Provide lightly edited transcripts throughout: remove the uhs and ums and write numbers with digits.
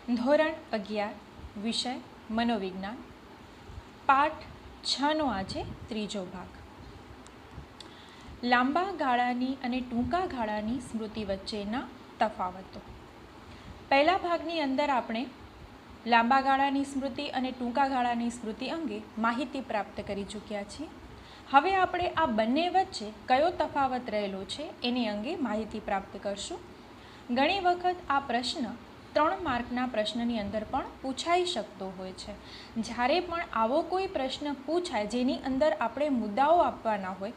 ધોરણ 11 વિષય મનોવિજ્ઞાન પાઠ 6નો આજે ત્રીજો ભાગ. લાંબા ગાળાની અને ટૂંકા ગાળાની સ્મૃતિ વચ્ચેના તફાવતો. પહેલા ભાગની અંદર આપણે લાંબા ગાળાની સ્મૃતિ અને ટૂંકા ગાળાની સ્મૃતિ અંગે માહિતી પ્રાપ્ત કરી ચૂક્યા છીએ. હવે આપણે આ બંને વચ્ચે કયો તફાવત રહેલો છે એની અંગે માહિતી પ્રાપ્ત કરશું. ઘણી વખત આ પ્રશ્ન 3 માર્કના પ્રશ્નની અંદર પણ પૂછાઈ શકતો હોય છે. જ્યારે પણ આવો કોઈ પ્રશ્ન પૂછાય જેની અંદર આપણે મુદ્દાઓ આપવાના હોય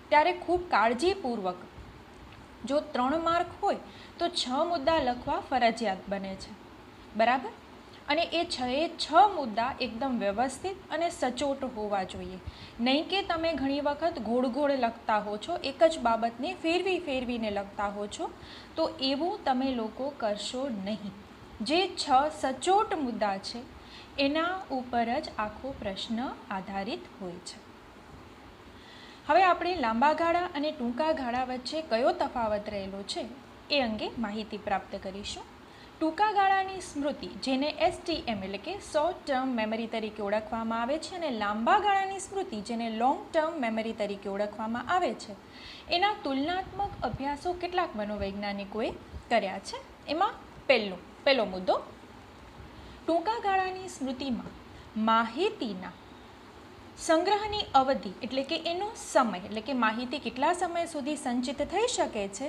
ત્યારે ખૂબ કાળજીપૂર્વક, જો 3 માર્ક હોય તો 6 મુદ્દા લખવા ફરજિયાત બને છે, બરાબર? અને એ 6 મુદ્દા એકદમ વ્યવસ્થિત અને સચોટ હોવા જોઈએ. નહીં કે તમે ઘણી વખત ઘોળ લખતા હો છો, એક જ બાબતને ફેરવીને લખતા હો છો, તો એવું તમે લોકો કરશો નહીં. જે 6 સચોટ મુદ્દા છે એના ઉપર જ આખો પ્રશ્ન આધારિત હોય છે. હવે આપણે લાંબા ગાળા અને ટૂંકા ગાળા વચ્ચે કયો તફાવત રહેલો છે એ અંગે માહિતી પ્રાપ્ત કરીશું. ટૂંકા ગાળાની સ્મૃતિ, જેને STM એટલે કે શોર્ટ ટર્મ મેમરી તરીકે ઓળખવામાં આવે છે, અને લાંબા ગાળાની સ્મૃતિ, જેને લોંગ ટર્મ મેમરી તરીકે ઓળખવામાં આવે છે, એના તુલનાત્મક અભ્યાસો કેટલાક મનોવૈજ્ઞાનિકોએ કર્યા છે. એમાં પહેલો મુદ્દો, ટૂંકા ગાળાની સ્મૃતિમાં માહિતીના સંગ્રહની અવધિ એટલે કે એનો સમય, એટલે કે માહિતી કેટલા સમય સુધી સંચિત થઈ શકે છે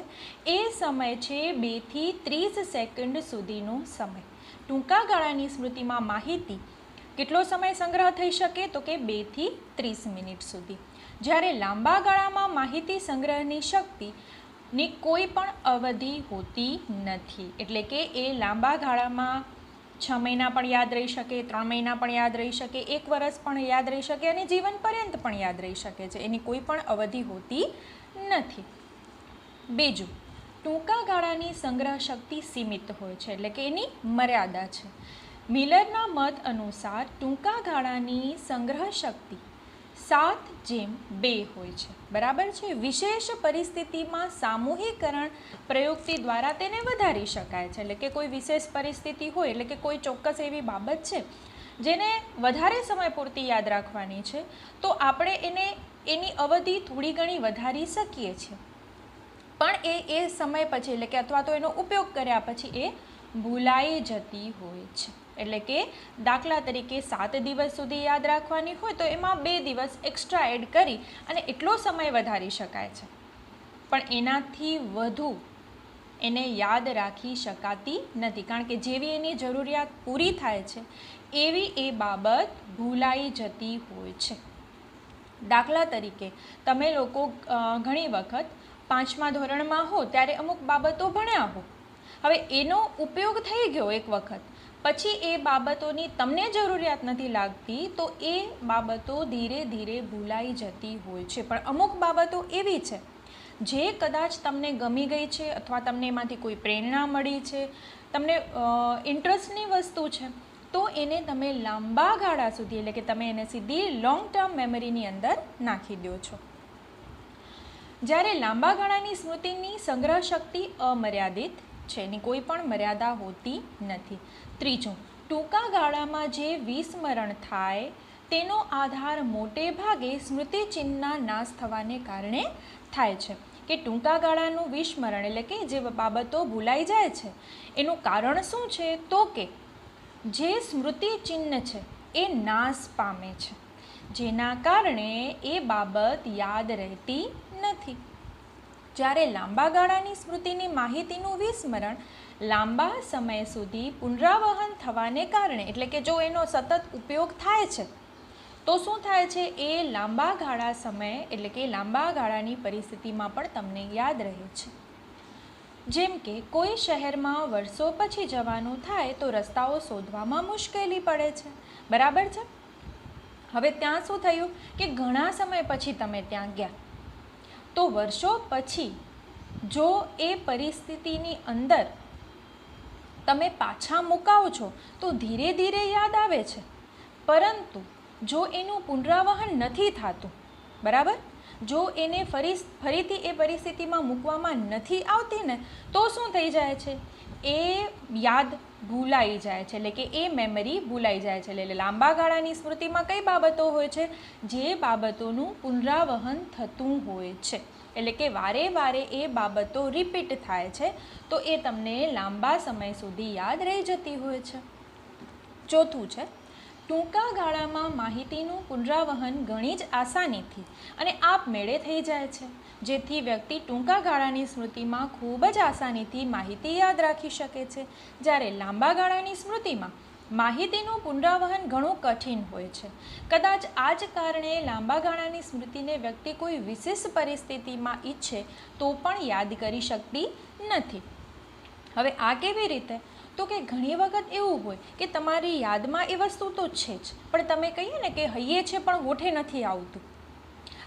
એ સમય છે 2 થી 30 સેકન્ડ સુધીનો સમય. ટૂંકા ગાળાની સ્મૃતિમાં માહિતી કેટલો સમય સંગ્રહ થઈ શકે તો કે 2 થી 30 મિનિટ સુધી. જ્યારે લાંબા ગાળામાં માહિતી સંગ્રહની શક્તિની કોઈ પણ અવધિ હોતી નથી. એટલે કે એ લાંબા ગાળામાં 6 મહિના પણ યાદ રહી શકે, 3 મહિના પણ યાદ રહી શકે, 1 વર્ષ પણ યાદ રહી શકે અને જીવન પર્યંત પણ યાદ રહી શકે છે. એની કોઈ પણ અવધિ હોતી નથી. બીજું, ટૂંકા ગાળાની સંગ્રહ શક્તિ સીમિત હોય છે, એટલે કે એની મર્યાદા છે. મિલરના મત અનુસાર ટૂંકા ગાળાની સંગ્રહ શક્તિ 7:2 હોય છે, બરાબર છે. વિશેષ પરિસ્થિતિમાં સામૂહિકરણ પ્રયુક્તિ દ્વારા તેને વધારી શકાય છે. એટલે કે કોઈ વિશેષ પરિસ્થિતિ હોય, એટલે કે કોઈ ચોક્કસ એવી બાબત છે જેને વધારે સમય પૂરતી યાદ રાખવાની છે, તો આપણે એની અવધિ થોડી ઘણી વધારી શકીએ છીએ. પણ એ સમય પછી, એટલે કે અથવા તો એનો ઉપયોગ કર્યા પછી એ ભૂલાઈ જતી હોય છે. એટલે કે દાખલા તરીકે 7 દિવસ સુધી યાદ રાખવાની હોય તો એમાં 2 દિવસ એક્સ્ટ્રા એડ કરી અને એટલો સમય વધારી શકાય છે. પણ એનાથી વધુ એને યાદ રાખી શકાતી નથી, કારણ કે જેવી એની જરૂરિયાત પૂરી થાય છે એવી એ બાબત ભૂલાઈ જતી હોય છે. દાખલા તરીકે તમે લોકો ઘણી વખત 5મા ધોરણમાં હો ત્યારે અમુક બાબતો ભણ્યા હો, હવે એનો ઉપયોગ થઈ ગયો એક વખત, પછી એ બાબતોની તમને જરૂરિયાત નથી લાગતી, તો એ બાબતો ધીરે ધીરે ભૂલાઈ જતી હોય છે. પણ અમુક બાબતો એવી છે જે કદાચ તમને ગમી ગઈ છે અથવા તમને એમાંથી કોઈ પ્રેરણા મળી છે, તમને ઇન્ટરેસ્ટની વસ્તુ છે, તો એને તમે લાંબા ગાળા સુધી, એટલે કે તમે એને સીધી લોંગ ટર્મ મેમરીની અંદર નાખી દો છો. જ્યારે લાંબા ગાળાની સ્મૃતિની સંગ્રહ શક્તિ અમર્યાદિત છે, એની કોઈ પણ મર્યાદા હોતી નથી. ત્રીજું, ટૂંકા ગાળામાં જે વિસ્મરણ થાય તેનો આધાર મોટે ભાગે સ્મૃતિચિહ્નના નાશ થવાને કારણે થાય છે. કે ટૂંકા ગાળાનું વિસ્મરણ એટલે કે જે બાબતો ભૂલાઈ જાય છે એનું કારણ શું છે તો કે જે સ્મૃતિચિહ્ન છે એ નાશ પામે છે, જેના કારણે એ બાબત યાદ રહેતી નથી. જ્યારે લાંબા ગાળાની સ્મૃતિની માહિતીનું વિસ્મરણ લાંબા સમય સુધી પુનરાવહન થવાને કારણે, એટલે કે જો એનો સતત ઉપયોગ થાય છે તો શું થાય છે, એ લાંબા ગાળા સમય, એટલે કે લાંબા ગાળાની પરિસ્થિતિમાં પણ તમને યાદ રહે છે. જેમ કે કોઈ શહેરમાં વર્ષો પછી જવાનું થાય તો રસ્તાઓ શોધવામાં મુશ્કેલી પડે છે, બરાબર છે. હવે ત્યાં શું થયું કે ઘણા સમય પછી તમે ત્યાં ગયા, તો વર્ષો પછી જો એ પરિસ્થિતિની અંદર તમે પાછા મુકાવો છો તો ધીરે ધીરે યાદ આવે છે, પરંતુ જો એનું પુનરાવહન નથી થતું, બરાબર, જો એને ફરીથી એ પરિસ્થિતિમાં મૂકવામાં નથી આવતી ને, તો શું થઈ જાય છે એ યાદ ભૂલાઈ જાય છે, એટલે કે એ મેમરી ભૂલાઈ જાય છે. એટલે લાંબા ગાળાની સ્મૃતિમાં કઈ બાબતો હોય છે? જે બાબતોનું પુનરાવહન થતું હોય છે, એટલે કે વારે વારે એ બાબતો રિપીટ થાય છે, તો એ તમને લાંબા સમય સુધી યાદ રહી જતી હોય છે. ચોથું છે, ટૂંકા ગાળામાં માહિતીનું પુનરાવહન ઘણી જ આસાનીથી અને આપમેળે થઈ જાય છે, જેથી વ્યક્તિ ટૂંકા ગાળાની સ્મૃતિમાં ખૂબ જ આસાનીથી માહિતી યાદ રાખી શકે છે. જ્યારે લાંબા ગાળાની સ્મૃતિમાં માહિતીનું પુનરાવહન ઘણું કઠિન હોય છે. કદાચ આ જ કારણે લાંબા ગાળાની સ્મૃતિને વ્યક્તિ કોઈ વિશેષ પરિસ્થિતિમાં ઈચ્છે તો પણ યાદ કરી શકતી નથી. હવે આ કેવી રીતે? તો કે ઘણી વખત એવું હોય કે તમારી યાદમાં એ વસ્તુ તો છે જ, પણ તમે કહીએ ને કે હૈયે છે પણ હોઠે નથી આવતું.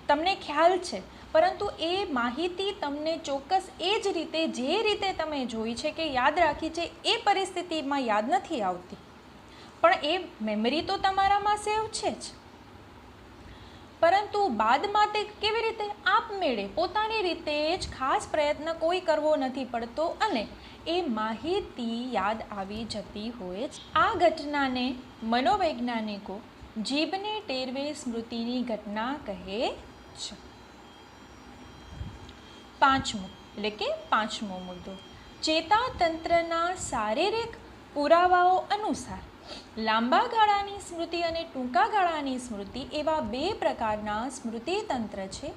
તમને ખ્યાલ છે, પરંતુ એ માહિતી તમને ચોક્કસ એ જ રીતે, જે રીતે તમે જોઈ છે કે યાદ રાખી છે, એ પરિસ્થિતિમાં યાદ નથી આવતી, પણ એ મેમરી તો તમારામાં સેવ છે જ. પરંતુ બાદમાં તે કેવી રીતે? આપમેળે પોતાની રીતે જ, ખાસ પ્રયત્ન કોઈ કરવો નથી પડતો અને એ માહિતી યાદ આવી જતી હોય છે. આ ઘટનાને મનોવૈજ્ઞાનિકો જીભને ટેરવે સ્મૃતિની ઘટના કહે છે. પાંચમો મુદ્દો, ચેતાતંત્રના શારીરિક પુરાવાઓ અનુસાર લાંબા ગાળાની સ્મૃતિ અને ટૂંકા ગાળાની સ્મૃતિ એવા બે પ્રકારના સ્મૃતિતંત્ર છે,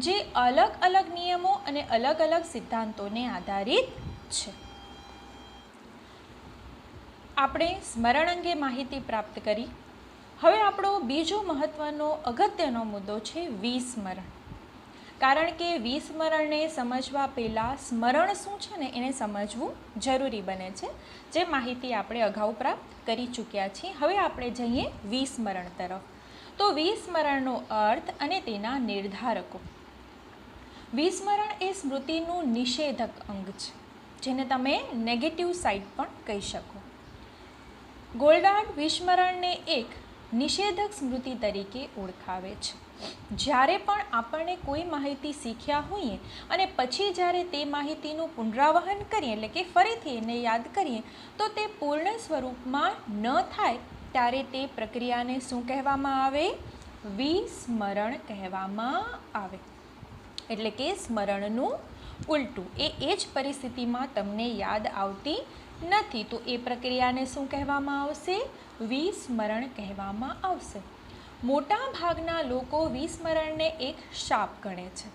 જે અલગ અલગ નિયમો અને અલગ અલગ સિદ્ધાંતોને આધારિત છે. આપણે સ્મરણ અંગે માહિતી પ્રાપ્ત કરી. હવે આપણો બીજો મહત્વનો અગત્યનો મુદ્દો છે વિસ્મરણ. કારણ કે વિસ્મરણને સમજવા પહેલાં સ્મરણ શું છે ને એને સમજવું જરૂરી બને છે, જે માહિતી આપણે અગાઉ પ્રાપ્ત કરી ચૂક્યા છીએ. હવે આપણે જઈએ વિસ્મરણ તરફ. તો વિસ્મરણનો અર્થ અને તેના નિર્ધારકો. વિસ્મરણ એ સ્મૃતિનું નિષેધક અંગ છે, જેને તમે નેગેટિવ સાઇડ પણ કહી શકો. ગોલ્ડાર્ડ વિસ્મરણને એક નિષેધક સ્મૃતિ તરીકે ઓળખાવે છે. જ્યારે પણ આપણને કોઈ માહિતી શીખ્યા હોઈએ અને પછી જ્યારે તે માહિતીનું પુનરાવહન કરીએ, એટલે કે ફરીથી એને યાદ કરીએ, તો તે પૂર્ણ સ્વરૂપમાં ન થાય ત્યારે તે પ્રક્રિયાને શું કહેવામાં આવે? વિસ્મરણ કહેવામાં આવે. એટલે કે સ્મરણનું ઉલટું. એ જ પરિસ્થિતિમાં તમને યાદ આવતી નથી, તો એ પ્રક્રિયાને શું કહેવામાં આવશે? વિસ્મરણ કહેવામાં આવશે. મોટા ભાગના લોકો વિસ્મરણને એક શાપ ગણે છે,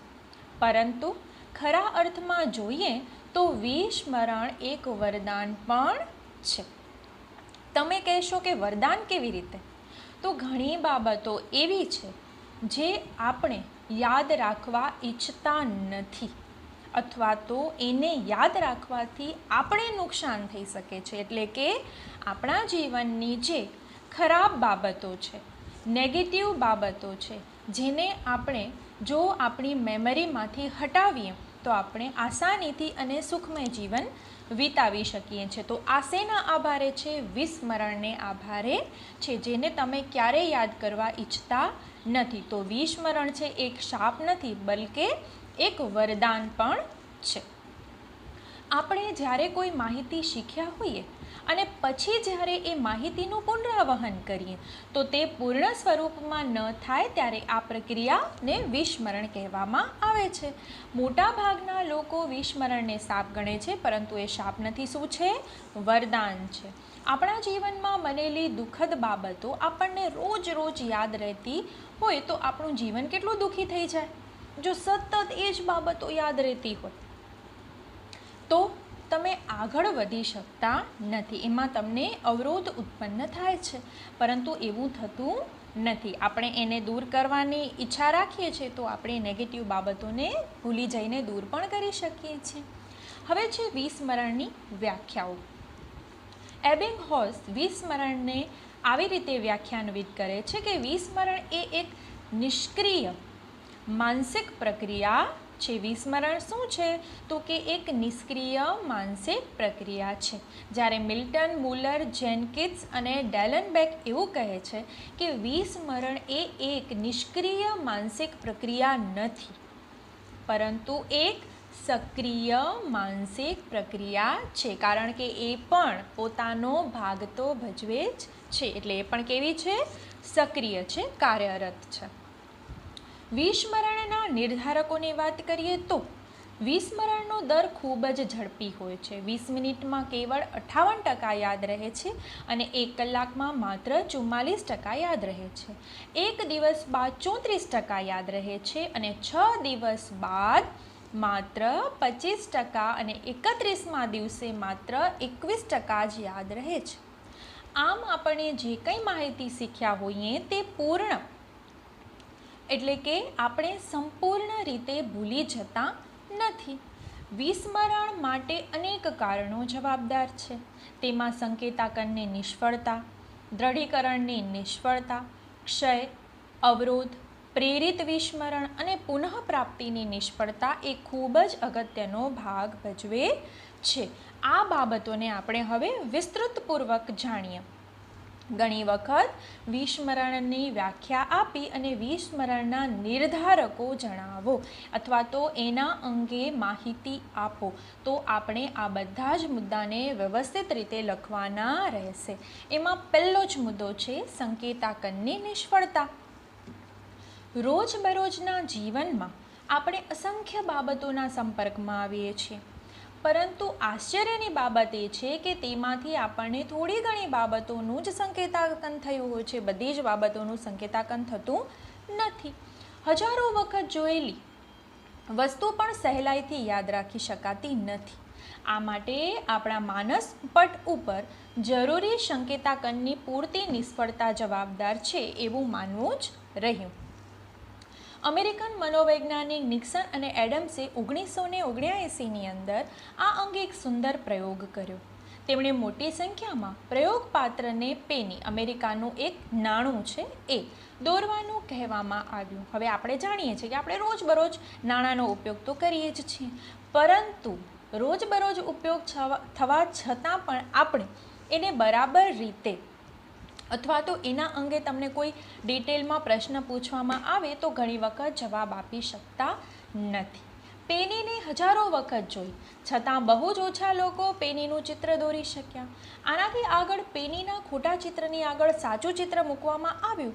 પરંતુ ખરા અર્થમાં જોઈએ તો વિસ્મરણ એક વરદાન પણ છે. તમે કહેશો કે વરદાન કેવી રીતે? તો ઘણી બાબતો એવી છે જે આપણે યાદ રાખવા ઈચ્છતા નથી, અથવા તો એને યાદ રાખવાથી આપણે નુકસાન થઈ શકે છે. એટલે કે આપણા જીવનની જે ખરાબ બાબતો છે, નેગેટિવ બાબતો છે, જેને આપણે જો આપણી મેમરીમાંથી હટાવીએ તો આપણે આસાનીથી અને સુખમય જીવન વિતાવી શકીએ છીએ. તો આ શેના આભારે છે? વિસ્મરણને આભારે છે, જેને તમે ક્યારેય યાદ કરવા ઈચ્છતા નથી. તો વિસ્મરણ છે એક શાપ નથી, બલકે એક વરદાન પણ છે. આપણે જ્યારે કોઈ માહિતી શીખ્યા હોઈએ અને પછી જ્યારે એ માહિતીનું પુનરાવહન કરીએ તો તે પૂર્ણ સ્વરૂપમાં ન થાય ત્યારે આ પ્રક્રિયાને વિસ્મરણ કહેવામાં આવે છે. મોટાભાગના લોકો વિસ્મરણને શાપ ગણે છે, પરંતુ એ શાપ નથી. શું છે? વરદાન છે. આપણા જીવનમાં બનેલી દુઃખદ બાબતો આપણને રોજ રોજ યાદ રહેતી હોય તો આપણું જીવન કેટલું દુઃખી થઈ જાય. જો સતત એ જ બાબતો યાદ રહેતી હોય તો તમે આગળ વધી શકતા નથી, એમાં તમને અવરોધ ઉત્પન્ન થાય છે. પરંતુ એવું થતું નથી. આપણે એને દૂર કરવાની ઈચ્છા રાખીએ છીએ તો આપણે નેગેટિવ બાબતોને ભૂલી જઈને દૂર પણ કરી શકીએ છીએ. હવે છે વિસ્મરણની વ્યાખ્યાઓ. એબિંગહોસ વિસ્મરણને આવી રીતે વ્યાખ્યાન્વિત કરે છે કે વિસ્મરણ એ એક નિષ્ક્રિય માનસિક પ્રક્રિયા છે. વિસ્મરણ શું છે? તો કે એક નિષ્ક્રિય માનસિક પ્રક્રિયા છે. જ્યારે મિલ્ટન, મુલર, જેનકિન્સ અને ડેલનબેક એવું કહે છે કે વિસ્મરણ એ એક નિષ્ક્રિય માનસિક પ્રક્રિયા નથી, પરંતુ એક સક્રિય માનસિક પ્રક્રિયા છે, કારણ કે એ પણ પોતાનો ભાગ તો ભજવે જ છે. એટલે એ પણ કેવી છે? સક્રિય છે, કાર્યરત છે. વિસ્મરણના નિર્ધારકોની વાત કરીએ તો વિસ્મરણનો દર ખૂબ જ ઝડપી હોય છે. 20 મિનિટમાં કેવળ 58% યાદ રહે છે અને 1 કલાકમાં માત્ર 44% યાદ રહે છે. 1 દિવસ બાદ 34% યાદ રહે છે અને 6 દિવસ બાદ માત્ર 25% અને 31મા દિવસે માત્ર 21% જ યાદ રહે છે. આમ આપણે જે કંઈ માહિતી શીખ્યા હોઈએ તે પૂર્ણ એટલે કે આપણે સંપૂર્ણ રીતે ભૂલી જતા નથી. વિસ્મરણ માટે અનેક કારણો જવાબદાર છે. તેમાં સંકેતાકનની નિષ્ફળતા, દ્રઢીકરણની નિષ્ફળતા, ક્ષય, અવરોધ, પ્રેરિત વિસ્મરણ અને પુનઃપ્રાપ્તિની નિષ્ફળતા એ ખૂબ જ અગત્યનો ભાગ ભજવે છે. આ બાબતોને આપણે હવે વિસ્તૃતપૂર્વક જાણીએ. ઘણી વખત વિસ્મરણની વ્યાખ્યા આપી અને વિસ્મરણના નિર્ધારકો જણાવો અથવા તો એના અંગે માહિતી આપો, તો આપણે આ બધા જ મુદ્દાને વ્યવસ્થિત રીતે લખવાના રહેશે. એમાં પહેલો જ મુદ્દો છે સંકેતાકનની નિષ્ફળતા. રોજબરોજના જીવનમાં આપણે અસંખ્ય બાબતોના સંપર્કમાં આવીએ છીએ, પરંતુ આશ્ચર્યની બાબત એ છે કે તેમાંથી આપણને થોડી ઘણી બાબતોનું જ સંકેતાકન થયું હોય છે. બધી જ બાબતોનું સંકેતાકન થતું નથી. હજારો વખત જોયેલી વસ્તુ પણ સહેલાઈથી યાદ રાખી શકાતી નથી. આ માટે આપણા માનસ પટ ઉપર જરૂરી સંકેતાકનની પૂરતી નિષ્ફળતા જવાબદાર છે એવું માનવું જ રહ્યું. અમેરિકન મનોવૈજ્ઞાનિક નિક્સન અને એડમ્સે 1979ની અંદર આ અંગે એક સુંદર પ્રયોગ કર્યો. તેમણે મોટી સંખ્યામાં પ્રયોગપાત્રને પેની, અમેરિકાનું એક નાણું છે એ દોરવાનું કહેવામાં આવ્યું. હવે આપણે જાણીએ છીએ કે આપણે રોજબરોજ નાણાંનો ઉપયોગ તો કરીએ જ છીએ, પરંતુ રોજબરોજ ઉપયોગ થવા છતાં પણ આપણે એને બરાબર રીતે અથવા તો એના અંગે તમને કોઈ ડિટેલમાં પ્રશ્ન પૂછવામાં આવે તો ઘણી વખત જવાબ આપી શકતા નથી. પેનીને હજારો વખત જોઈ છતાં બહુ જ ઓછા લોકો પેનીનું ચિત્ર દોરી શક્યા. આનાથી આગળ પેનીના ખોટા ચિત્રની આગળ સાચું ચિત્ર મૂકવામાં આવ્યું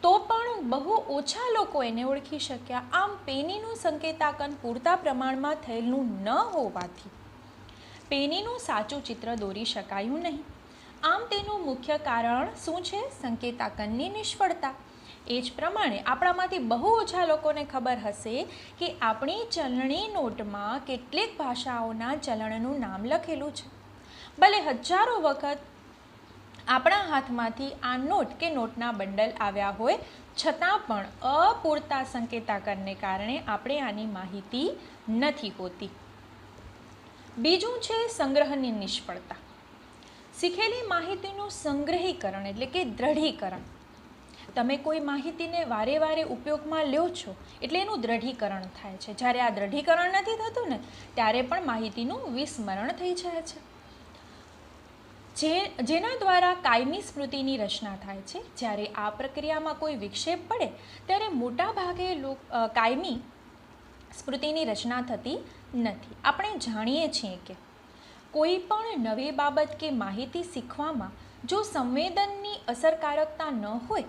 તો પણ બહુ ઓછા લોકો એને ઓળખી શક્યા. આમ પેનીનું સંકેતાકન પૂરતા પ્રમાણમાં થયેલું ન હોવાથી પેનીનું સાચું ચિત્ર દોરી શકાયું નહીં. આમ તેનું મુખ્ય કારણ શું છે? સંકેતાકનની નિષ્ફળતા. એ જ પ્રમાણે આપણામાંથી બહુ ઓછા લોકોને ખબર હશે કે આપણી ચલણી નોટમાં કેટલીક ભાષાઓના ચલણનું નામ લખેલું છે. ભલે હજારો વખત આપણા હાથમાંથી આ નોટ કે નોટના બંડલ આવ્યા હોય છતાં પણ અપૂરતા સંકેતાકનને કારણે આપણે આની માહિતી નથી હોતી. બીજું છે સંગ્રહની નિષ્ફળતા. શીખેલી માહિતીનું સંગ્રહીકરણ એટલે કે દ્રઢીકરણ. તમે કોઈ માહિતીને વારે વારે ઉપયોગમાં લ્યો છો એટલે એનું દ્રઢીકરણ થાય છે. જ્યારે આ દ્રઢીકરણ નથી થતું ને ત્યારે પણ માહિતીનું વિસ્મરણ થઈ જાય છે. જેના દ્વારા કાયમી સ્મૃતિની રચના થાય છે. જ્યારે આ પ્રક્રિયામાં કોઈ વિક્ષેપ પડે ત્યારે મોટા ભાગે કાયમી સ્મૃતિની રચના થતી નથી. આપણે જાણીએ છીએ કે કોઈ પણ નવી બાબત કે માહિતી શીખવામાં જો સંવેદનની અસરકારકતા ન હોય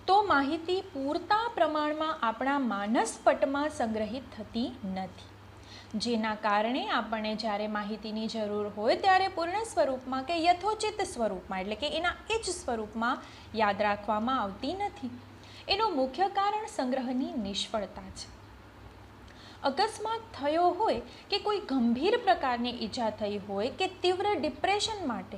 તો માહિતી પૂરતા પ્રમાણમાં આપણા માનસપટમાં સંગ્રહિત થતી નથી, જેના કારણે આપણને જ્યારે માહિતીની જરૂર હોય ત્યારે પૂર્ણ સ્વરૂપમાં કે યથોચિત સ્વરૂપમાં એટલે કે એના એ જ સ્વરૂપમાં યાદ રાખવામાં આવતી નથી. એનું મુખ્ય કારણ સંગ્રહની નિષ્ફળતા છે. અકસ્માત થયો હોય કે કોઈ ગંભીર પ્રકારની ઈજા થઈ હોય કે તીવ્ર ડિપ્રેશન માટે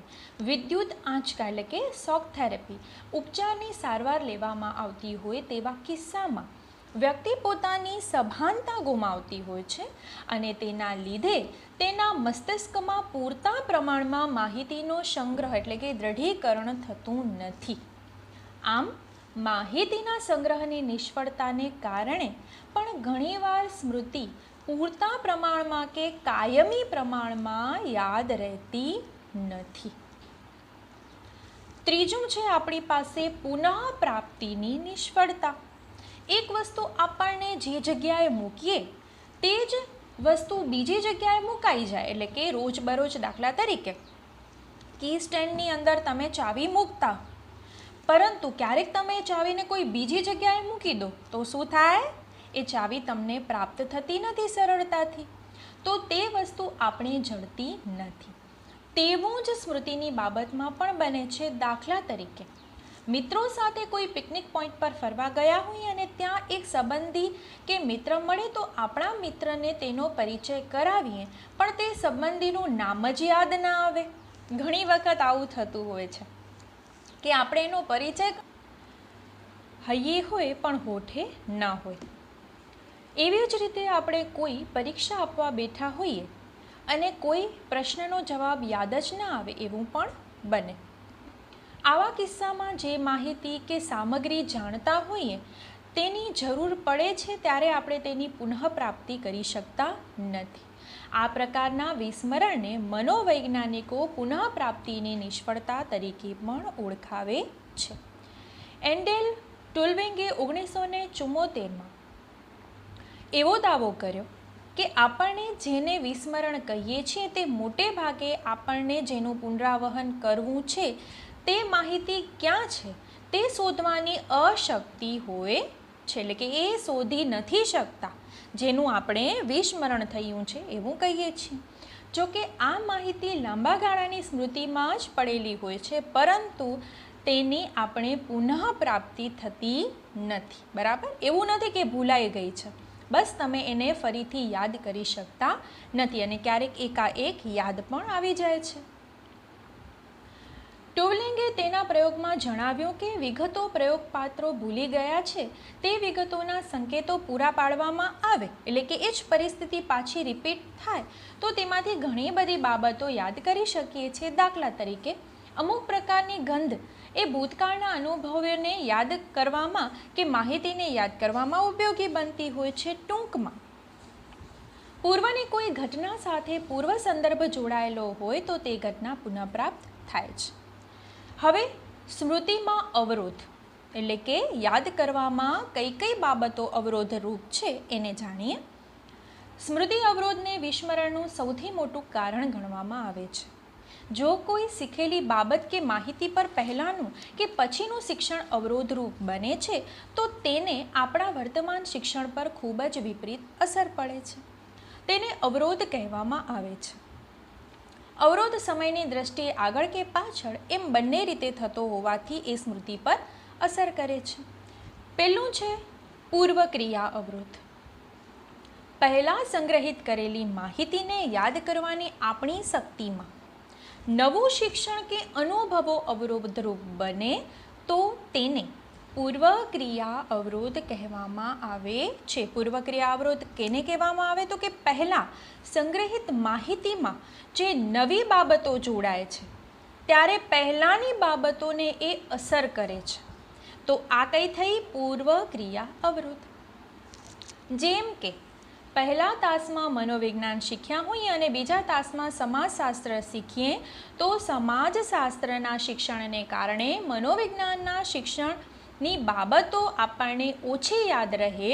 વિદ્યુત આંચકા એટલે કે શોક થેરેપી ઉપચારની સારવાર લેવામાં આવતી હોય તેવા કિસ્સામાં વ્યક્તિ પોતાની સભાનતા ગુમાવતી હોય છે અને તેના લીધે તેના મસ્તિષ્કમાં પૂરતા પ્રમાણમાં માહિતીનો સંગ્રહ એટલે કે દ્રઢીકરણ થતું નથી. આમ માહિતીના સંગ્રહની નિષ્ફળતાને કારણે પણ ઘણીવાર સ્મૃતિ પૂરતા પ્રમાણમાં કે કાયમી પ્રમાણમાં યાદ રહેતી નથી. ત્રીજું છે આપણી પાસે પુનઃપ્રાપ્તિની નિષ્ફળતા. એક વસ્તુ આપણને જે જગ્યાએ મૂકીએ તે જ વસ્તુ બીજી જગ્યાએ મુકાઈ જાય, એટલે કે રોજબરોજ દાખલા તરીકે કી સ્ટેન્ડની અંદર તમે ચાવી મૂકતા, પરંતુ ક્યારેક તમે એ ચાવીને કોઈ બીજી જગ્યાએ મૂકી દો તો શું થાય? એ ચાવી તમને પ્રાપ્ત થતી નથી સરળતાથી, તો તે વસ્તુ આપણે જડતી નથી. તેવું જ સ્મૃતિની બાબતમાં પણ બને છે. દાખલા તરીકે મિત્રો સાથે કોઈ પિકનિક પોઈન્ટ પર ફરવા ગયા હોઈએ અને ત્યાં એક સંબંધી કે મિત્ર મળે તો આપણા મિત્રને તેનો પરિચય કરાવીએ, પણ તે સંબંધીનું નામ જ યાદ ના આવે. ઘણી વખત આવું થતું હોય છે કે આપણે એનો પરિચય હૈયે હોય પણ હોઠે ન હોય. એવી જ રીતે આપણે કોઈ પરીક્ષા આપવા બેઠા હોઈએ અને કોઈ પ્રશ્નનો જવાબ યાદ જ ના આવે એવું પણ બને. આવા કિસ્સામાં જે માહિતી કે સામગ્રી જાણતા હોઈએ તેની જરૂર પડે છે ત્યારે આપણે તેની પુનઃપ્રાપ્તિ કરી શકતા નથી. આ પ્રકારના વિસ્મરણને મનોવૈજ્ઞાનિકો પુનઃપ્રાપ્તિની નિષ્ફળતા તરીકે પણ ઓળખાવે છે. એન્ડેલ ટુલવિંગે 1974માં એવો દાવો કર્યો કે આપણને જેને વિસ્મરણ કહીએ છીએ તે મોટે ભાગે આપણને જેનું પુનરાવહન કરવું છે તે માહિતી ક્યાં છે તે શોધવાની અશક્તિ હોય છે, એટલે કે એ શોધી નથી શકતા, જેનું આપણે વિસ્મરણ થયું છે એવું કહીએ છીએ. જોકે આ માહિતી લાંબા ગાળાની સ્મૃતિમાં જ પડેલી હોય છે, પરંતુ તેની આપણે પુનઃપ્રાપ્તિ થતી નથી. બરાબર, એવું નથી કે ભૂલાઈ ગઈ છે, બસ તમે એને ફરીથી યાદ કરી શકતા નથી અને ક્યારેક એકાએક યાદ પણ આવી જાય છે. ટુવલિંગે તેના પ્રયોગમાં જણાવ્યું કે વિગતો પ્રયોગપાત્રો ભૂલી ગયા છે તે વિગતોના સંકેતો પૂરા પાડવામાં આવે, એટલે કે એ જ પરિસ્થિતિ પાછી રિપીટ થાય તો તેમાંથી ઘણી બધી બાબતો યાદ કરી શકીએ છીએ. દાખલા તરીકે અમુક પ્રકારની ગંધ એ ભૂતકાળના અનુભવોને યાદ કરવામાં કે માહિતીને યાદ કરવામાં ઉપયોગી બનતી હોય છે. ટૂંકમાં પૂર્વની કોઈ ઘટના સાથે પૂર્વ સંદર્ભ જોડાયેલો હોય તો તે ઘટના પુનઃપ્રાપ્ત થાય છે. હવે સ્મૃતિમાં અવરોધ, એટલે કે યાદ કરવામાં કઈ કઈ બાબતો અવરોધરૂપ છે એને જાણીએ. સ્મૃતિ અવરોધને વિસ્મરણનું સૌથી મોટું કારણ ગણવામાં આવે છે. જો કોઈ શીખેલી બાબત કે માહિતી પર પહેલાંનું કે પછીનું શિક્ષણ અવરોધરૂપ બને છે તો તેને આપણા વર્તમાન શિક્ષણ પર ખૂબ જ વિપરીત અસર પડે છે. તેને અવરોધ કહેવામાં આવે છે. અવરોધ સમયની દ્રષ્ટિએ આગળ કે પાછળ એમ બંને રીતે થતો હોવાથી એ સ્મૃતિ પર અસર કરે છે. પહેલું છે પૂર્વ ક્રિયા અવરોધ. પહેલાં સંગ્રહિત કરેલી માહિતીને યાદ કરવાની આપણી શક્તિમાં નવું શિક્ષણ કે અનુભવો અવરોધરૂપ બને તો તેને પૂર્વ ક્રિયા અવરોધ કહેવામાં આવે છે. પૂર્વ ક્રિયા અવરોધ કેને કહેવામાં આવે તો કે પહેલાં સંગ્રહિત માહિતીમાં જે નવી બાબતો જોડાય છે ત્યારે પહેલાંની બાબતોને એ અસર કરે છે, તો આ કઈ થઈ? પૂર્વ ક્રિયા અવરોધ. જેમ કે પહેલા તાસમાં મનોવિજ્ઞાન શીખ્યા હોઈએ અને બીજા તાસમાં સમાજશાસ્ત્ર શીખીએ તો સમાજશાસ્ત્રના શિક્ષણને કારણે મનોવિજ્ઞાનના શિક્ષણની બાબતો આપણને ઓછી યાદ રહે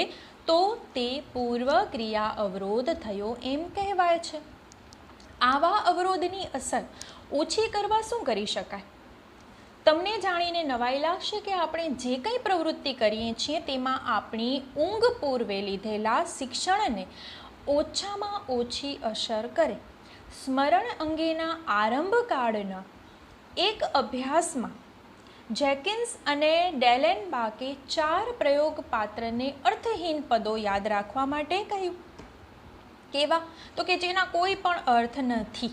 તો તે પૂર્વ ક્રિયા અવરોધ થયો એમ કહેવાય છે. આવા અવરોધની અસર ઓછી કરવા શું કરી શકાય? તમને જાણીને નવાઈ લાગશે કે આપણે જે કંઈ પ્રવૃત્તિ કરીએ છીએ તેમાં આપણી ઊંઘ પૂર્વે લીધેલા શિક્ષણને ઓછામાં ઓછી અસર કરે. સ્મરણ અંગેના આરંભકાળના એક અભ્યાસમાં જેકિન્સ અને ડેલેનબાકે 4 પ્રયોગપાત્રને અર્થહીન પદો યાદ રાખવા માટે કહ્યું. કેવા? તો કે જેના કોઈ પણ અર્થ નથી.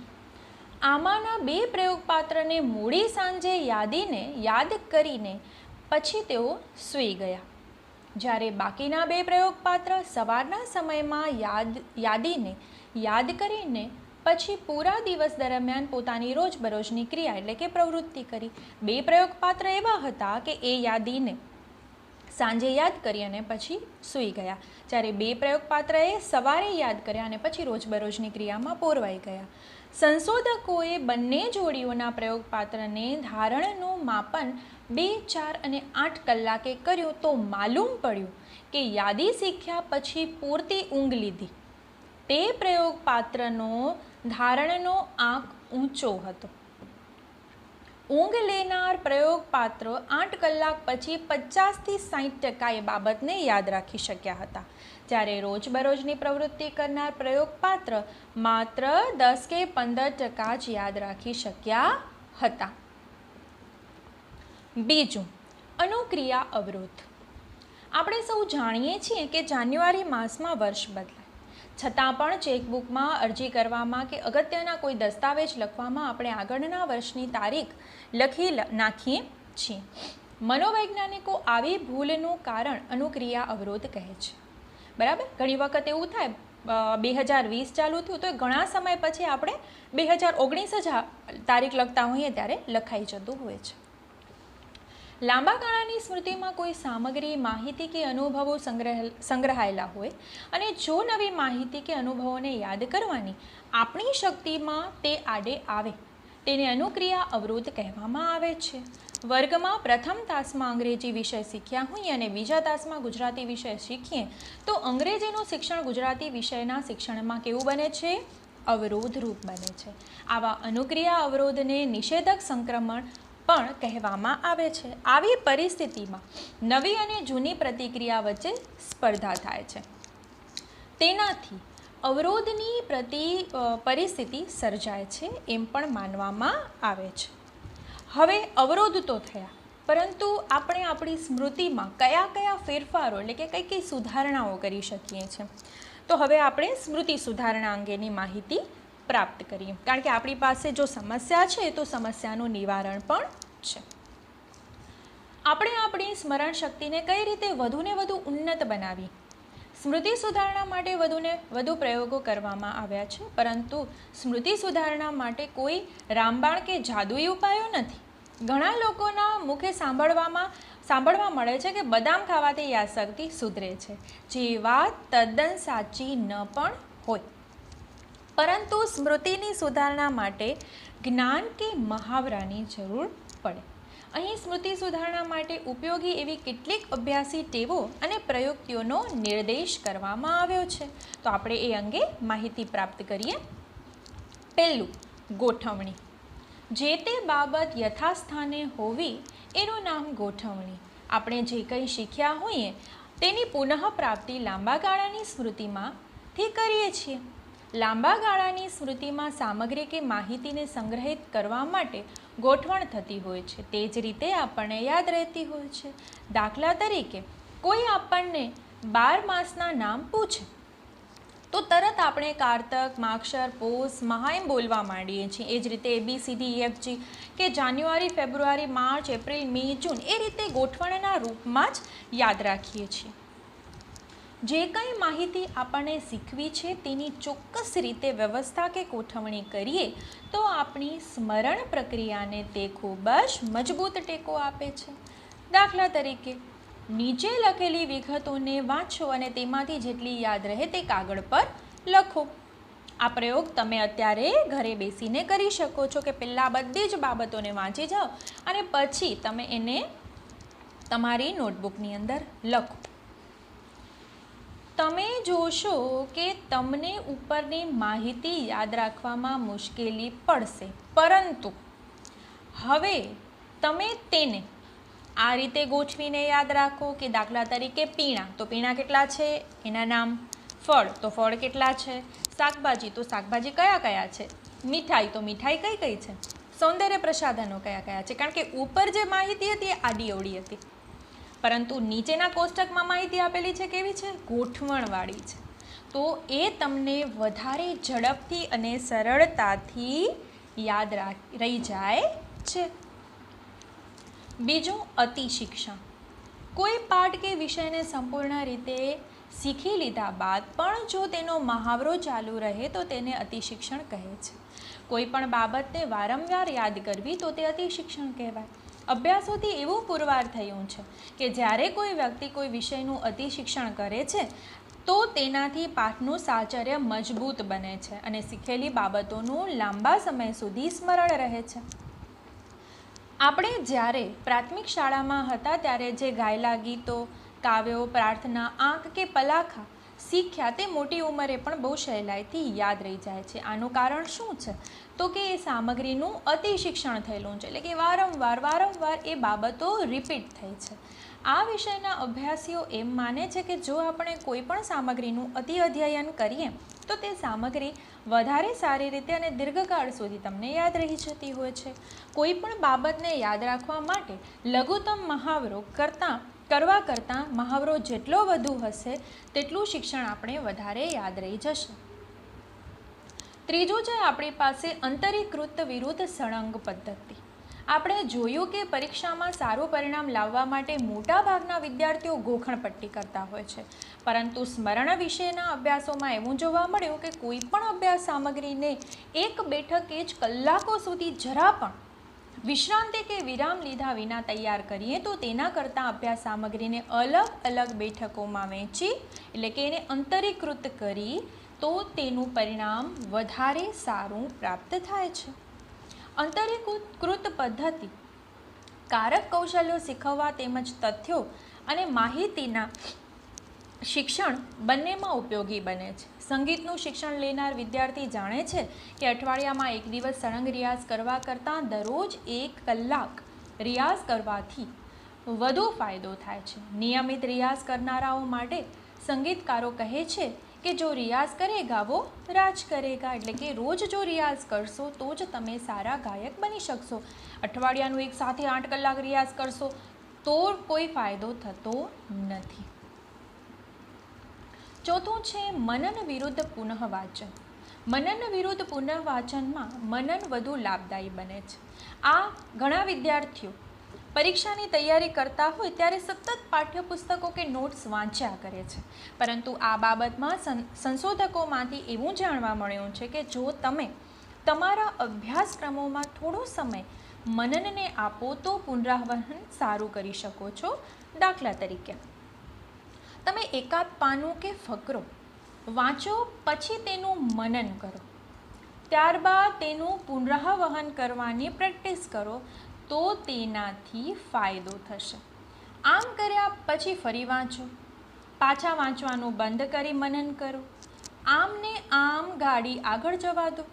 આમાંના 2 પ્રયોગપાત્રને મોડી સાંજે યાદ કરીને પછી તેઓ સૂઈ ગયા, જ્યારે બાકીના 2 પ્રયોગપાત્ર સવારના સમયમાં યાદ કરીને પછી પૂરા દિવસ દરમિયાન પોતાની રોજબરોજની ક્રિયા એટલે કે પ્રવૃત્તિ કરી. 2 પ્રયોગપાત્ર એવા હતા કે એ યાદીને સાંજે યાદ કરી અને પછી સૂઈ ગયા, જ્યારે 2 પ્રયોગપાત્રએ સવારે યાદ કર્યા અને પછી રોજબરોજની ક્રિયામાં પોરવાઈ ગયા. સંશોધકોએ બંને જોડીઓના પ્રયોગપાત્રને ધારણનું માપન 2, 4 અને 8 કલાકે કર્યું તો માલુમ પડ્યું કે યાદી શીખ્યા પછી પૂરતી ઊંઘ લીધી તે પ્રયોગ પાત્રનો ધારણનો આંક ઊંચો હતો. ઊંઘ લેનાર પ્રયોગ પાત્ર 8 કલાક પછી 50થી 60% એ બાબતને યાદ રાખી શક્યા હતા, જ્યારે રોજબરોજની પ્રવૃત્તિ કરનાર પ્રયોગ પાત્ર માત્ર 10 કે 15% જ યાદ રાખી શક્યા હતા. બીજું, અનુક્રિયા અવરોધ. આપણે સૌ જાણીએ છીએ કે જાન્યુઆરી માસમાં વર્ષ બદલાય, છતાં પણ ચેકબુકમાં અરજી કરવામાં કે અગત્યના કોઈ દસ્તાવેજ લખવામાં આપણે આગળના વર્ષની તારીખ લખી નાખીએ છીએ. મનોવૈજ્ઞાનિકો આવી ભૂલનું કારણ અનુક્રિયા અવરોધ કહે છે. બરાબર, ઘણી વખત એવું થાય 2020 ચાલુ થયું તો ઘણા સમય પછી આપણે 2019 જ તારીખ લખતા હોઈએ ત્યારે લખાઈ જતું હોય છે. લાંબા ગાળાની સ્મૃતિમાં કોઈ સામગ્રી, માહિતી કે અનુભવો સંગ્રહાયેલા હોય અને જો નવી માહિતી કે અનુભવોને યાદ કરવાની આપણી શક્તિમાં તે આડે આવે તેને અનુક્રિયા અવરોધ કહેવામાં આવે છે. વર્ગમાં પ્રથમ તાસમાં અંગ્રેજી વિષય શીખ્યા હોઈએ અને બીજા તાસમાં ગુજરાતી વિષય શીખીએ તો અંગ્રેજીનું શિક્ષણ ગુજરાતી વિષયના શિક્ષણમાં કેવું બને છે? અવરોધરૂપ બને છે. આવા અનુક્રિયા અવરોધને નિષેધક સંક્રમણ પણ કહેવામાં આવે છે. આવી પરિસ્થિતિમાં નવી અને જૂની પ્રતિક્રિયા વચ્ચે સ્પર્ધા થાય છે. તેનાથી અવરોધની પરિસ્થિતિ સર્જાય છે એમ પણ માનવામાં આવે છે. હવે અવરોધ તો થયા, પરંતુ આપણે આપણી સ્મૃતિમાં કયા કયા ફેરફારો એટલે કે કઈ કઈ સુધારણાઓ કરી શકીએ છીએ? તો હવે આપણે સ્મૃતિ સુધારણા અંગેની માહિતી પ્રાપ્ત કરીએ, કારણ કે આપણી પાસે જો સમસ્યા છે તો સમસ્યાનું નિવારણ પણ છે. આપણે આપણી સ્મરણ શક્તિને કઈ રીતે વધુને વધુ ઉન્નત બનાવી? સ્મૃતિ સુધારણા માટે વધુને વધુ પ્રયોગો કરવામાં આવ્યા છે, પરંતુ સ્મૃતિ સુધારણા માટે કોઈ રામબાણ કે જાદુઈ ઉપાયો નથી. ઘણા લોકોના મુખે સાંભળવા મળે છે કે બદામ ખાવાથી યાદશક્તિ સુધરે છે, જે વાત તદ્દન સાચી ન પણ હોય. પરંતુ સ્મૃતિની સુધારણા માટે જ્ઞાન કે મહાવરાની જરૂર પડે. અહીં સ્મૃતિ સુધારણા માટે ઉપયોગી એવી કેટલીક અભ્યાસી ટેવો અને પ્રયુક્તિઓનો નિર્દેશ કરવામાં આવ્યો છે. તો આપણે એ અંગે માહિતી પ્રાપ્ત કરીએ. પહેલું, ગોઠવણી. જે તે બાબત યથાસ્થાને હોવી એનું નામ ગોઠવણી. આપણે જે કંઈ શીખ્યા હોઈએ તેની પુનઃપ્રાપ્તિ લાંબા ગાળાની સ્મૃતિમાંથી કરીએ છીએ. લાંબા ગાળાની સ્મૃતિમાં સામગ્રી કે માહિતીને સંગ્રહિત કરવા માટે ગોઠવણ થતી હોય છે, તે જ રીતે આપણને યાદ રહેતી હોય છે. દાખલા તરીકે કોઈ આપણને 12 માસના નામ પૂછે તો તરત આપણે કારતક, માગશર, પોષ, મહા એમ બોલવા માંડીએ છીએ. એ જ રીતે ABCDEFG કે જાન્યુઆરી, ફેબ્રુઆરી, માર્ચ, એપ્રિલ, મે, જૂન એ રીતે ગોઠવણના રૂપમાં જ યાદ રાખીએ છીએ. જે કંઈ માહિતી આપણને શીખવી છે તેની ચોક્કસ રીતે વ્યવસ્થા કે ગોઠવણી કરીએ તો આપણી સ્મરણ પ્રક્રિયાને તે ખૂબ જ મજબૂત ટેકો આપે છે. દાખલા તરીકે નીચે લખેલી વિગતોને વાંચો અને તેમાંથી જેટલી યાદ રહે તે કાગળ પર લખો. આ પ્રયોગ તમે અત્યારે ઘરે બેસીને કરી શકો છો કે પહેલાં બધી જ બાબતોને વાંચી જાઓ અને પછી તમે એને તમારી નોટબુકની અંદર લખો. તમે જોશો કે તમને ઉપરની માહિતી યાદ રાખવામાં મુશ્કેલી પડશે, પરંતુ હવે તમે તેને આ રીતે ગોઠવીને યાદ રાખો કે દાખલા તરીકે પીણા, તો પીણા કેટલા છે એના નામ. ફળ, તો ફળ કેટલા છે. શાકભાજી, તો શાકભાજી કયા કયા છે. મીઠાઈ, તો મીઠાઈ કઈ કઈ છે. સૌંદર્ય પ્રસાધનો કયા કયા છે. કારણ કે ઉપર જે માહિતી હતી એ આડી અવળી હતી, પરંતુ નીચેના કોષ્ટકમાં માહિતી આપેલી છે કેવી છે? ગોઠવણવાળી છે. તો એ તમને વધારે ઝડપથી અને સરળતાથી યાદ રહી જાય છે. બીજું, અતિશિક્ષણ. કોઈ પાઠ કે વિષયને સંપૂર્ણ રીતે શીખી લીધા બાદ પણ જો તેનો મહાવરો ચાલુ રહે તો તેને અતિશિક્ષણ કહે છે. કોઈ પણ બાબતને વારંવાર યાદ કરવી તો તે અતિશિક્ષણ કહેવાય. અભ્યાસોથી એવું પુરવાર થયું છે કે જ્યારે કોઈ વ્યક્તિ કોઈ વિષયનું અતિશિક્ષણ કરે છે તો તેનાથી પાઠનું સાહચર્ય મજબૂત બને છે અને શીખેલી બાબતોનું લાંબા સમય સુધી સ્મરણ રહે છે. આપણે જ્યારે પ્રાથમિક શાળામાં હતા ત્યારે જે ગાયેલા ગીતો, કાવ્યો, પ્રાર્થના, આંક કે પલાખા શીખ્યા તે મોટી ઉંમરે પણ બહુ સહેલાઈથી યાદ રહી જાય છે. આનું કારણ શું છે? તો કે એ સામગ્રીનું અતિ શિક્ષણ થયેલું છે, એટલે કે વારંવાર એ બાબતો રિપીટ થઈ છે. આ વિષયના અભ્યાસીઓ એમ માને છે કે જો આપણે કોઈ પણ સામગ્રીનું અતિ અધ્યયન કરીએ તો તે સામગ્રી વધારે સારી રીતે અને દીર્ઘકાળ સુધી તમને યાદ રહી જતી હોય છે. કોઈ પણ બાબતને યાદ રાખવા માટે લઘુત્તમ મહાવરો કરવા કરતાં મહાવરો જેટલો વધુ હશે તેટલું શિક્ષણ આપણે વધારે યાદ રહી જશે. ત્રીજું છે આપણી પાસે અંતરીકૃત વિરુદ્ધ સળંગ પદ્ધતિ. આપણે જોયું કે પરીક્ષામાં સારું પરિણામ લાવવા માટે મોટાભાગના વિદ્યાર્થીઓ ગોખણપટ્ટી કરતા હોય છે, પરંતુ સ્મરણ વિશેના અભ્યાસોમાં એવું જોવા મળ્યું કે કોઈ પણ અભ્યાસ સામગ્રીને એક બેઠકે જ કલાકો સુધી જરા પણ વિશ્રાંતિ કે વિરામ લીધા વિના તૈયાર કરીએ તો તેના કરતાં અભ્યાસ સામગ્રીને અલગ અલગ બેઠકોમાં વહેંચી એટલે કે એને અંતરીકૃત કરી તો તેનું પરિણામ વધારે સારું પ્રાપ્ત થાય છે. અંતરીકૃત પદ્ધતિ કારક કૌશલ્યો શીખવવા તેમજ તથ્યો અને માહિતીના શિક્ષણ બંનેમાં ઉપયોગી બને છે. સંગીતનું શિક્ષણ લેનાર વિદ્યાર્થી જાણે છે કે અઠવાડિયામાં એક દિવસ સળંગ રિયાઝ કરવા કરતાં દરરોજ 1 કલાક રિયાઝ કરવાથી વધુ ફાયદો થાય છે. નિયમિત રિયાઝ કરનારાઓ માટે સંગીતકારો કહે છે કે જો રિયાઝ કરેગા વો રાજ કરેગા, એટલે કે રોજ જો રિયાઝ કરશો તો જ તમે સારા ગાયક બની શકશો. અઠવાડિયાનું એક સાથે 8 કલાક રિયાઝ કરશો તો કોઈ ફાયદો થતો નથી. ચોથું છે મનન વિરુદ્ધ પુનઃવાચન. મનન વિરુદ્ધ પુનઃવાચનમાં મનન વધુ લાભદાયી બને છે. આ ઘણા વિદ્યાર્થીઓ પરીક્ષાની તૈયારી કરતા હોય ત્યારે સતત પાઠ્યપુસ્તકો કે નોટ્સ વાંચ્યા કરે છે, પરંતુ આ બાબતમાં સંશોધકોમાંથી એવું જાણવા મળ્યું છે કે જો તમે તમારા અભ્યાસક્રમોમાં થોડો સમય મનનને આપો તો પુનરાવર્તન સારું કરી શકો છો. દાખલા તરીકે તમે એકાદ પાનું કે ફકરો વાંચો, પછી તેનું મનન કરો, ત્યારબાદ તેનું પુનરાવર્તન કરવાની પ્રેક્ટિસ કરો તો તેનાથી ફાયદો થશે. આમ કર્યા પછી ફરી વાંચો, પાછા વાંચવાનું બંધ કરી મનન કરો, આમને આમ ગાડી આગળ જવા દો.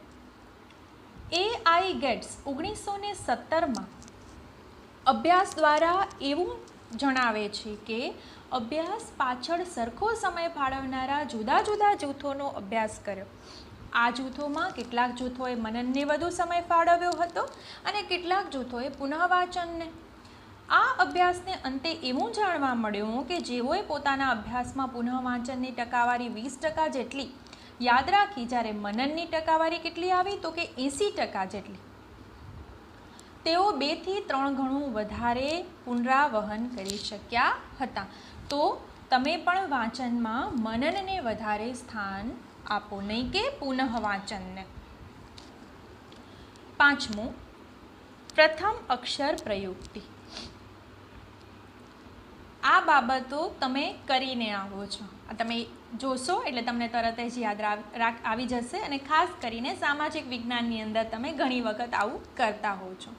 AI ગેટ્સ 1917માં અભ્યાસ દ્વારા એવું જણાવે છે કે અભ્યાસ પાછળ સરખો સમય ફાળવનારા જુદા જુદા જૂથોનો અભ્યાસ કર્યો. આ જૂથોમાં કેટલાક જૂથોએ મનનને વધુ સમય ફાળવ્યો હતો અને કેટલાક જૂથોએ પુનઃવાચનને. આ અભ્યાસને અંતે એવું જાણવા મળ્યું કે જેઓએ પોતાના અભ્યાસમાં પુનઃવાચનની ટકાવારી 20% જેટલી યાદ રાખી, જ્યારે મનનની ટકાવારી કેટલી આવી તો કે 80% જેટલી. તેઓ 2 થી 3 ગણું વધારે પુનરાવહન કરી શક્યા હતા. તો તમે પણ વાંચનમાં મનનને વધારે સ્થાન આપો, નહીં કે પુનઃવાચનને. પાંચમું, પ્રથમ અક્ષર પ્રયુક્તિ. આ બાબતો તમે કરીને આવો છો, તમે જોશો એટલે તમને તરત જ યાદ આવી જશે, અને ખાસ કરીને સામાજિક વિજ્ઞાનની અંદર તમે ઘણી વખત આવું કરતા હોવ છો.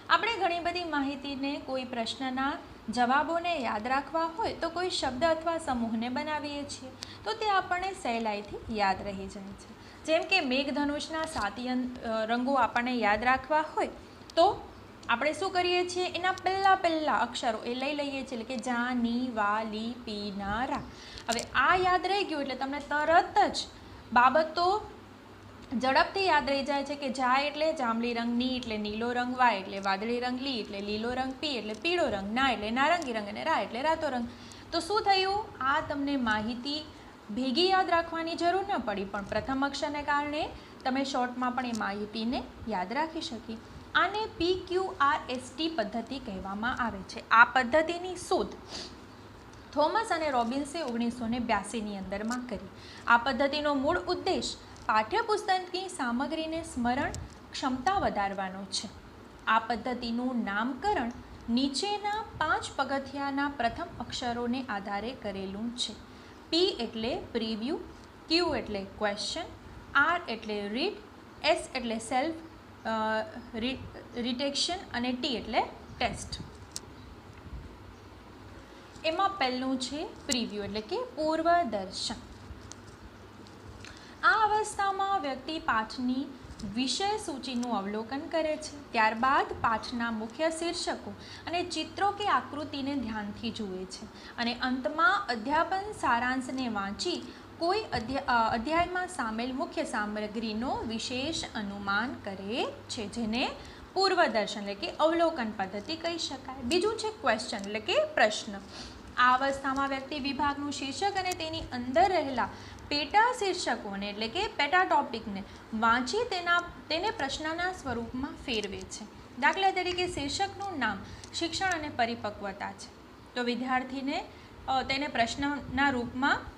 આપણે ઘણી બધી માહિતીને કોઈ પ્રશ્નના જવાબોને યાદ રાખવા હોય તો કોઈ શબ્દ અથવા સમૂહને બનાવીએ છીએ તો તે આપણને સહેલાઈથી યાદ રહી જાય છે. જેમ કે મેઘધનુષના 7 રંગો આપણને યાદ રાખવા હોય તો આપણે શું કરીએ છીએ, એના પહેલાં અક્ષરો એ લઈ લઈએ છીએ, એટલે કે જા, ની, વા, લી, પી, ના, રા. હવે આ યાદ રહી ગયું એટલે તમને તરત જ બાબતો ઝડપથી યાદ રહી જાય છે કે જા એટલે જાંબલી રંગ, ની એટલે નીલો રંગ, વા એટલે વાદળી રંગ, લી એટલે લીલો રંગ, પી એટલે પીળો રંગ, ના એટલે નારંગી રંગ અને રા એટલે રાતો રંગ. તો શું થયું, આ તમને માહિતી ભેગી યાદ રાખવાની જરૂર ન પડી, પણ પ્રથમ અક્ષરને કારણે તમે શોર્ટમાં પણ એ માહિતીને યાદ રાખી શકી. આને PQRST પદ્ધતિ કહેવામાં આવે છે. આ પદ્ધતિની શોધ થોમસ અને રોબિન્સે 1982ની અંદરમાં કરી. આ પદ્ધતિનો મૂળ ઉદ્દેશ પાઠ્યપુસ્તકની સામગ્રીને સ્મરણ ક્ષમતા વધારવાનો છે. આ પદ્ધતિનું નામકરણ નીચેના 5 પગથિયાના પ્રથમ અક્ષરોને આધારે કરેલું છે. P એટલે પ્રિવ્યૂ, Q એટલે ક્વેશ્ચન, R એટલે રીડ, S એટલે સેલ્ફ રિટેક્શન અને T એટલે ટેસ્ટ. એમાં પહેલું છે પ્રિવ્યૂ એટલે કે પૂર્વદર્શન. અવસ્થામાં વ્યક્તિ પાઠની વિષય સૂચિનું અવલોકન કરે છે, ત્યારબાદ પાઠના મુખ્ય શીર્ષકો અને ચિત્રો કે આકૃતિને ધ્યાનથી જુએ છે અને અંતમાં અધ્યાપન સારાંશને વાંચી કોઈ અધ્યાયમાં સામેલ મુખ્ય સામગ્રીનો વિશેષ અનુમાન કરે છે, જેને પૂર્વદર્શન એટલે કે અવલોકન પદ્ધતિ કહી શકાય. બીજું છે ક્વેશ્ચન એટલે કે પ્રશ્ન. આ અવસ્થામાં વ્યક્તિ વિભાગનું શીર્ષક અને તેની અંદર રહેલા પેટા શીર્ષકોને એટલે કે પેટા ટોપિકને વાંચી તેને પ્રશ્નના સ્વરૂપમાં ફેરવે છે. દાખલા તરીકે શીર્ષકનું નામ શિક્ષણ અને પરિપક્વતા છે, તો વિદ્યાર્થીને તેને પ્રશ્નના રૂપમાં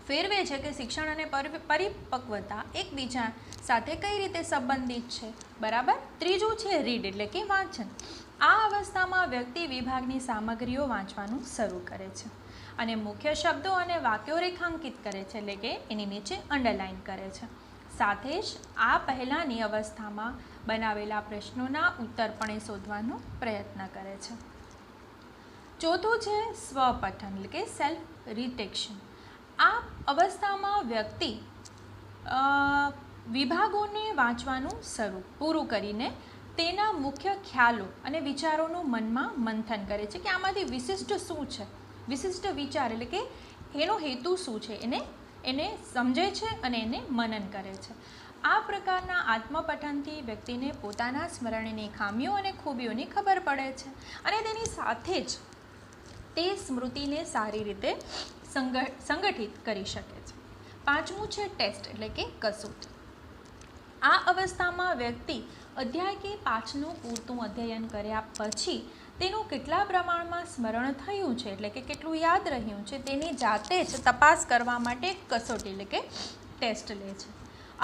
ફેરવે છે કે શિક્ષણ અને પરિપક્વતા એકબીજા સાથે કઈ રીતે સંબંધિત છે. બરાબર. ત્રીજું છે રીડ એટલે કે વાંચન. આ અવસ્થામાં વ્યક્તિ વિભાગની સામગ્રીઓ વાંચવાનું શરૂ કરે છે અને મુખ્ય શબ્દો અને વાક્યો રેખાંકિત કરે છે એટલે કે એની નીચે અંડરલાઇન કરે છે. સાથે જ આ પહેલાંની અવસ્થામાં બનાવેલા પ્રશ્નોના ઉત્તર પણ એ શોધવાનો પ્રયત્ન કરે છે. ચોથું છે સ્વપઠન એટલે કે સેલ્ફ રિટેક્શન. આ અવસ્થામાં વ્યક્તિ વિભાગોને વાંચવાનું પૂરું કરીને તેના મુખ્ય ખ્યાલો અને વિચારોનું મનમાં મંથન કરે છે કે આમાંથી વિશિષ્ટ શું છે, વિશિષ્ટ વિચાર એટલે કે એનો હેતુ શું છે, એને સમજે છે અને એને મનન કરે છે. આ પ્રકારના આત્મપઠનથી વ્યક્તિને પોતાના સ્મરણની ખામીઓ અને ખૂબીઓની ખબર પડે છે અને તેની સાથે જ તે સ્મૃતિને સારી રીતે સંગઠિત કરી શકે છે. પાંચમું છે ટેસ્ટ એટલે કે કસોટી. આ અવસ્થામાં વ્યક્તિ અધ્યાય કે પાઠનું પૂરતું અધ્યયન કર્યા પછી તેનું કેટલા પ્રમાણમાં સ્મરણ થયું છે એટલે કે કેટલું યાદ રહ્યું છે તેની જાતે જ તપાસ કરવા માટે કસોટી એટલે કે ટેસ્ટ લે છે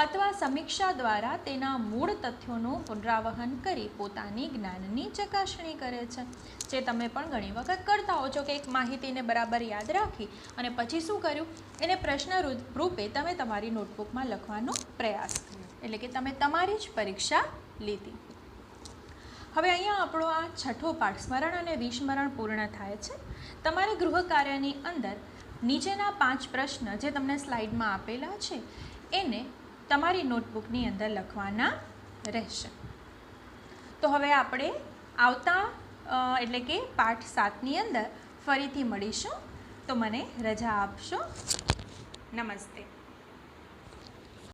અથવા સમીક્ષા દ્વારા તેના મૂળ તથ્યોનું પુનરાવહન કરી પોતાની જ્ઞાનની ચકાસણી કરે છે, જે તમે પણ ઘણી વખત કરતા હો છો કે એક માહિતીને બરાબર યાદ રાખી અને પછી શું કર્યું, એને પ્રશ્ન રૂપે તમે તમારી નોટબુકમાં લખવાનો પ્રયાસ કર્યો એટલે કે તમે તમારી જ પરીક્ષા લીધી. હવે અહીંયા આપણો આ છઠ્ઠો પાઠ સ્મરણ અને વિસ્મરણ પૂર્ણ થાય છે. તમારે ગૃહ કાર્યની અંદર નીચેના 5 પ્રશ્ન જે તમને સ્લાઇડમાં આપેલા છે એને તમારી નોટબુકની અંદર લખવાના રહેશે. તો હવે આપણે આવતા એટલે કે પાઠ 7ની અંદર ફરીથી મળીશું. તો મને રજા આપશો. નમસ્તે.